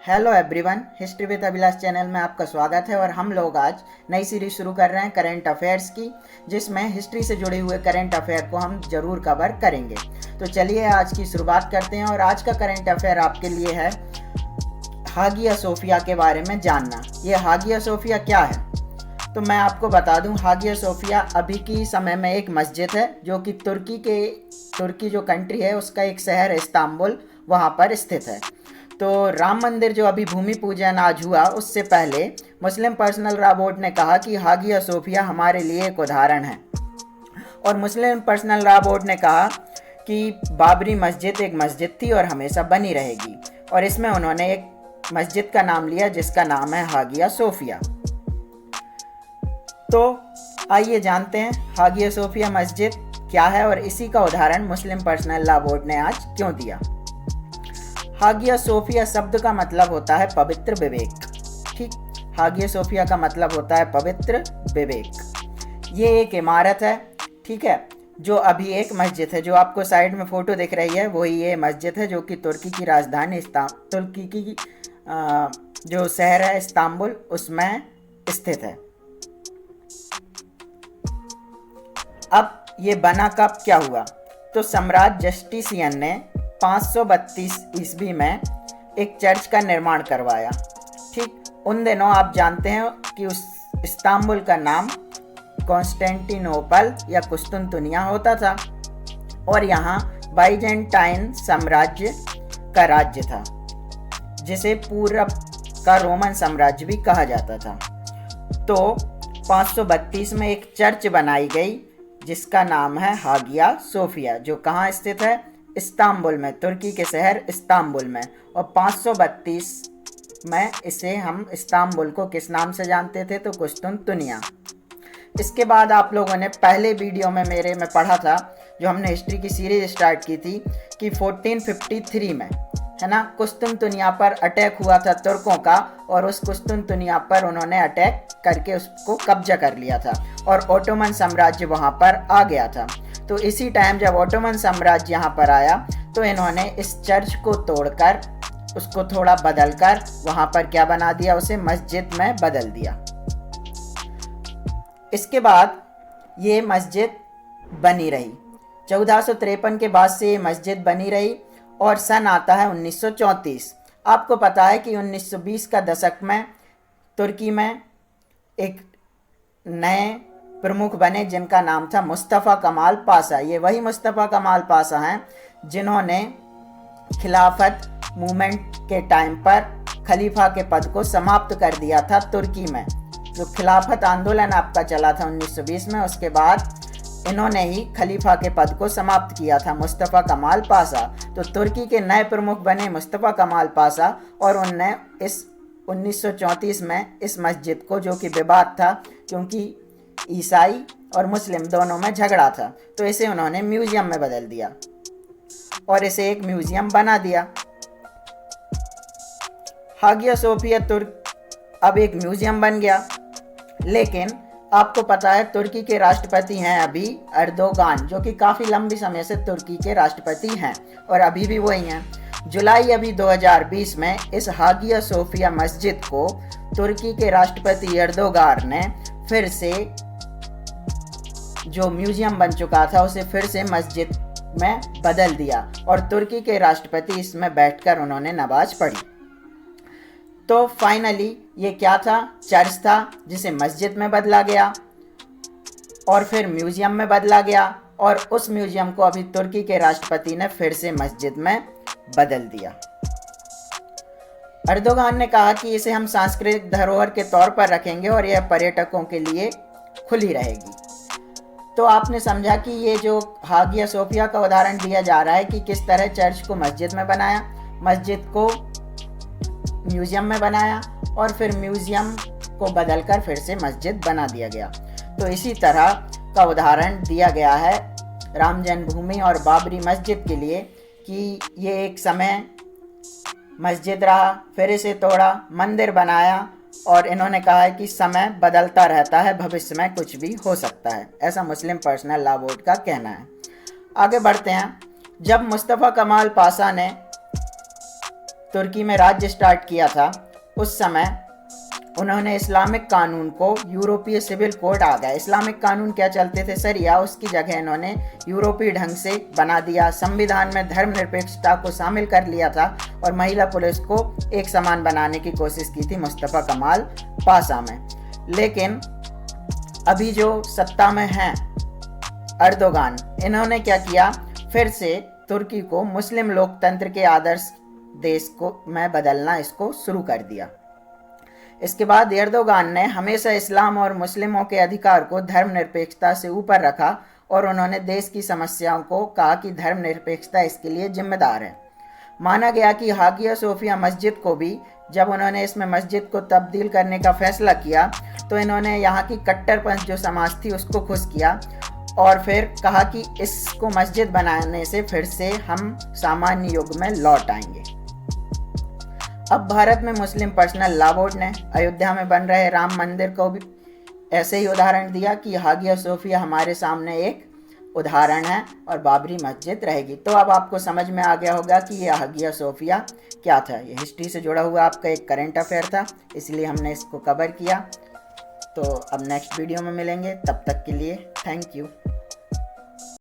Hello everyone, history with Abhilash channel में आपका स्वागत है। और हम लोग आज नई सीरीज शुरू कर रहे हैं करंट अफेयर्स की, जिसमें हिस्ट्री से जुड़े हुए करंट अफेयर को हम जरूर कवर करेंगे। तो चलिए आज की शुरुआत करते हैं। और आज का करंट अफेयर आपके लिए है हागिया सोफिया के बारे में जानना। ये हागिया सोफिया क्या है, तो मैं आपको बता दूं, हागिया सोफिया अभी की समय में एक मस्जिद है जो कि तुर्की जो कंट्री है उसका एक शहर है इस्तांबुल, वहाँ पर स्थित है। तो राम मंदिर जो अभी भूमि पूजन आज हुआ, उससे पहले मुस्लिम पर्सनल लॉ बोर्ड ने कहा कि हागिया सोफिया हमारे लिए एक उदाहरण है। और मुस्लिम पर्सनल लॉ बोर्ड ने कहा कि बाबरी मस्जिद एक मस्जिद थी और हमेशा बनी रहेगी। और इसमें उन्होंने एक मस्जिद का नाम लिया जिसका नाम है हागिया सोफिया। तो आइए जानते हैं हागिया सोफिया मस्जिद क्या है और इसी का उदाहरण मुस्लिम पर्सनल लॉ बोर्ड ने आज क्यों दिया। हागिया सोफिया शब्द का मतलब होता है पवित्र विवेक। ठीक, हागिया सोफिया का मतलब होता है पवित्र विवेक। ये एक इमारत है, ठीक है, जो अभी एक मस्जिद है। जो आपको साइड में फोटो दिख रही है वही ये मस्जिद है, जो कि तुर्की की राजधानी तुर्की की जो शहर है इस्तांबुल, उसमें स्थित है। अब ये बना कब क्या हुआ, तो सम्राट जस्टिसियन ने 532 ईस्वी में एक चर्च का निर्माण करवाया। ठीक, उन दिनों आप जानते हैं कि उस इस्तांबुल का नाम कॉन्स्टेंटिनोपल या कुस्तुनतुनिया होता था और यहाँ बाइजेंटाइन साम्राज्य का राज्य था, जिसे पूर्व का रोमन साम्राज्य भी कहा जाता था। तो 532 में एक चर्च बनाई गई जिसका नाम है हागिया सोफिया, जो कहाँ स्थित है, इस्तांबुल में, तुर्की के शहर इस्तांबुल में। और 532 में इसे हम इस्तांबुल को किस नाम से जानते थे, तो कुस्तुनतुनिया। इसके बाद आप लोगों ने पहले वीडियो में मेरे में पढ़ा था, जो हमने हिस्ट्री की सीरीज स्टार्ट की थी, कि 1453 में, है ना, कुस्तुनतुनिया पर अटैक हुआ था तुर्कों का। और उस कुस्तुनतुनिया पर उन्होंने अटैक करके उसको कब्जा कर लिया था और ओटोमन साम्राज्य वहाँ पर आ गया था। तो इसी टाइम जब ओटोमन साम्राज्य यहाँ पर आया तो इन्होंने इस चर्च को तोड़कर उसको थोड़ा बदलकर वहाँ पर क्या बना दिया, उसे मस्जिद में बदल दिया। इसके बाद ये मस्जिद बनी रही, 1453 के बाद से ये मस्जिद बनी रही। और सन आता है 1934। आपको पता है कि 1920 का दशक में तुर्की में एक नए प्रमुख बने जिनका नाम था मुस्तफ़ा कमाल पाशा। ये वही मुस्तफ़ा कमाल पाशा हैं जिन्होंने खिलाफत मूवमेंट के टाइम पर खलीफा के पद को समाप्त कर दिया था तुर्की में। जो खिलाफत आंदोलन आपका चला था 1920 में, उसके बाद इन्होंने ही खलीफा के पद को समाप्त किया था, मुस्तफ़ा कमाल पाशा। तो तुर्की के नए प्रमुख बने मुस्तफ़ा कमाल पाशा और उनने इस 1934 में इस मस्जिद को, जो कि विवाद था क्योंकि ईसाई और मुस्लिम दोनों में झगड़ा था, तो इसे उन्होंने म्यूजियम में बदल दिया और इसे एक म्यूजियम बना दिया। हागिया सोफिया तुर्क अब एक म्यूजियम बन गया। लेकिन आपको पता है तुर्की के राष्ट्रपति हैं अभी एर्दोगान, जो कि काफ़ी लंबी समय से तुर्की के राष्ट्रपति हैं और अभी भी वही हैं। जुलाई अभी 2020 में इस हागिया सोफिया मस्जिद को तुर्की के राष्ट्रपति एर्दोगान ने फिर से, जो म्यूजियम बन चुका था, उसे फिर से मस्जिद में बदल दिया और तुर्की के राष्ट्रपति इसमें बैठकर उन्होंने नमाज पढ़ी। तो फाइनली ये क्या था, चर्च था जिसे मस्जिद में बदला गया और फिर म्यूजियम में बदला गया। और उस म्यूजियम को अभी तुर्की के राष्ट्रपति ने फिर से मस्जिद में बदल दिया। एर्दोगान ने कहा कि इसे हम सांस्कृतिक धरोहर के तौर पर रखेंगे और यह पर्यटकों के लिए खुली रहेगी। तो आपने समझा कि ये जो हागिया सोफिया का उदाहरण दिया जा रहा है कि किस तरह चर्च को मस्जिद में बनाया, मस्जिद को म्यूजियम में बनाया और फिर म्यूजियम को बदलकर फिर से मस्जिद बना दिया गया। तो इसी तरह का उदाहरण दिया गया है राम जन्मभूमि और बाबरी मस्जिद के लिए, कि ये एक समय मस्जिद रहा, फिर इसे तोड़ा, मंदिर बनाया और इन्होंने कहा है कि समय बदलता रहता है, भविष्य में कुछ भी हो सकता है। ऐसा मुस्लिम पर्सनल लॉ बोर्ड का कहना है। आगे बढ़ते हैं। जब मुस्तफ़ा कमाल पाशा ने तुर्की में राज्य स्टार्ट किया था, उस समय उन्होंने इस्लामिक कानून को यूरोपीय सिविल कोड आ गया। इस्लामिक कानून क्या चलते थे सरिया, उसकी जगह इन्होंने यूरोपीय ढंग से बना दिया। संविधान में धर्मनिरपेक्षता को शामिल कर लिया था और महिला पुरुष को एक समान बनाने की कोशिश की थी मुस्तफ़ा कमाल पाशा में। लेकिन अभी जो सत्ता में हैं अर्दोगान, इन्होंने क्या किया, फिर से तुर्की को मुस्लिम लोकतंत्र के आदर्श देश को में बदलना इसको शुरू कर दिया। इसके बाद एर्दोगान ने हमेशा इस्लाम और मुस्लिमों के अधिकार को धर्मनिरपेक्षता से ऊपर रखा और उन्होंने देश की समस्याओं को कहा कि धर्मनिरपेक्षता इसके लिए जिम्मेदार है। माना गया कि हागिया सोफिया मस्जिद को भी जब उन्होंने इसमें मस्जिद को तब्दील करने का फैसला किया तो इन्होंने यहाँ की कट्टरपंथ जो समाज थी उसको खुश किया और फिर कहा कि इसको मस्जिद बनाने से फिर से हम सामान्य युग में लौट आएंगे। अब भारत में मुस्लिम पर्सनल लॉ बोर्ड ने अयोध्या में बन रहे राम मंदिर को भी ऐसे ही उदाहरण दिया कि हागिया सोफिया हमारे सामने एक उदाहरण है और बाबरी मस्जिद रहेगी। तो अब आपको समझ में आ गया होगा कि ये हागिया सोफिया क्या था। ये हिस्ट्री से जुड़ा हुआ आपका एक करंट अफेयर था, इसलिए हमने इसको कवर किया। तो अब नेक्स्ट वीडियो में मिलेंगे, तब तक के लिए थैंक यू।